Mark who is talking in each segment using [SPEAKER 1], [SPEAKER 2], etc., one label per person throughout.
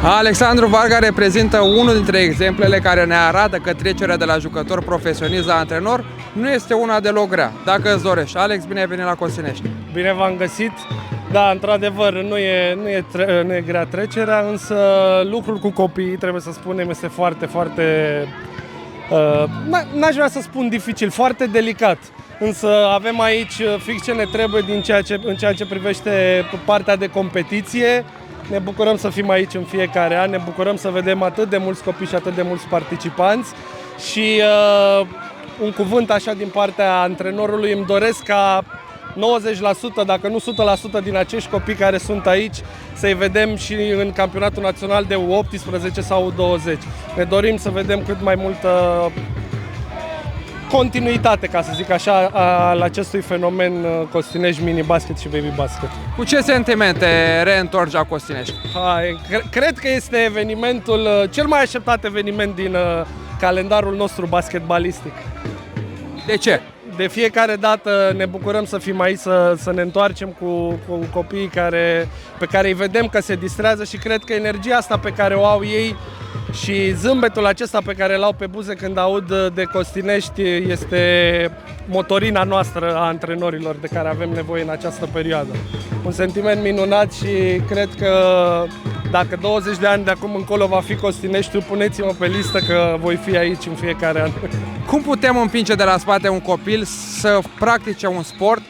[SPEAKER 1] Alexandru Varga reprezintă unul dintre exemplele care ne arată că trecerea de la jucător profesionist la antrenor nu este una deloc grea. Dacă îți dorești. Alex, bine ai venit la Costinești.
[SPEAKER 2] Bine v-am găsit. Da, într-adevăr, nu e grea trecerea, însă lucrul cu copiii, trebuie să spunem, este foarte, n-aș vrea să spun dificil, foarte delicat. Însă avem aici fix ce ne trebuie în ceea ce privește partea de competiție. Ne bucurăm să fim aici în fiecare an, ne bucurăm să vedem atât de mulți copii și atât de mulți participanți și un cuvânt așa din partea antrenorului, îmi doresc ca 90%, dacă nu 100% din acești copii care sunt aici să-i vedem și în campionatul național de U18 sau U20. Ne dorim să vedem cât mai multă continuitate, ca să zic așa, al acestui fenomen Costinești Mini Basket și Baby Basket.
[SPEAKER 1] Cu ce sentimente reîntorci la Costinești?
[SPEAKER 2] Cred că este evenimentul, cel mai așteptat eveniment din calendarul nostru basketbalistic.
[SPEAKER 1] De ce?
[SPEAKER 2] De fiecare dată ne bucurăm să fim aici, să ne întoarcem cu copiii pe care îi vedem că se distrează și cred că energia asta pe care o au ei și zâmbetul acesta pe care îl au pe buze când aud de Costinești este motorina noastră a antrenorilor de care avem nevoie în această perioadă. Un sentiment minunat și cred că dacă 20 de ani de acum încolo va fi Costineștiul, puneți-mă pe listă că voi fi aici în fiecare an.
[SPEAKER 1] Cum putem împinge de la spate un copil să practice un sport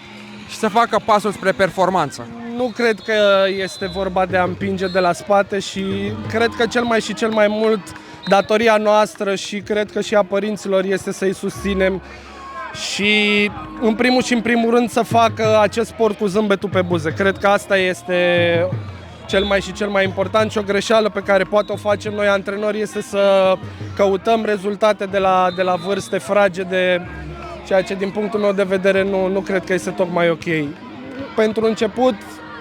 [SPEAKER 1] și să facă pasul spre performanță?
[SPEAKER 2] Nu cred că este vorba de a împinge de la spate și cred că cel mai mult datoria noastră și cred că și a părinților este să-i susținem și în primul rând să facă acest sport cu zâmbetul pe buze. Cred că asta este cel mai important și o greșeală pe care poate o facem noi antrenori este să căutăm rezultate de la vârste fragede, ceea ce din punctul meu de vedere nu cred că este tocmai ok. Pentru început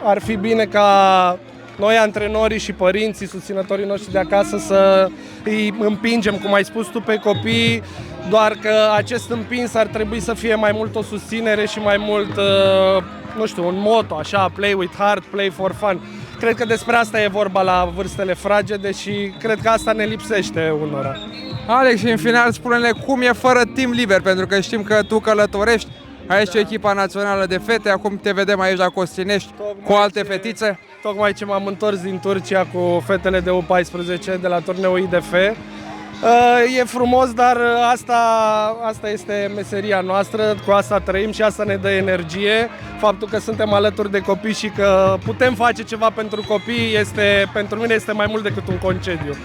[SPEAKER 2] ar fi bine ca noi antrenorii și părinții, susținătorii noștri de acasă să îi împingem, cum ai spus tu, pe copii, doar că acest împins ar trebui să fie mai mult o susținere și mai mult, nu știu, un motto, așa, play with heart, play for fun. Cred că despre asta e vorba la vârstele fragede și cred că asta ne lipsește unora.
[SPEAKER 1] Alex, și în final spune-ne cum e fără timp liber, pentru că știm că tu călătorești, aici echipa națională de fete, acum te vedem aici la Costinești cu alte fetițe.
[SPEAKER 2] Tocmai ce m-am întors din Turcia cu fetele de U14 de la turneul IDF. E frumos, dar asta este meseria noastră, cu asta trăim și asta ne dă energie. Faptul că suntem alături de copii și că putem face ceva pentru copii, pentru mine este mai mult decât un concediu.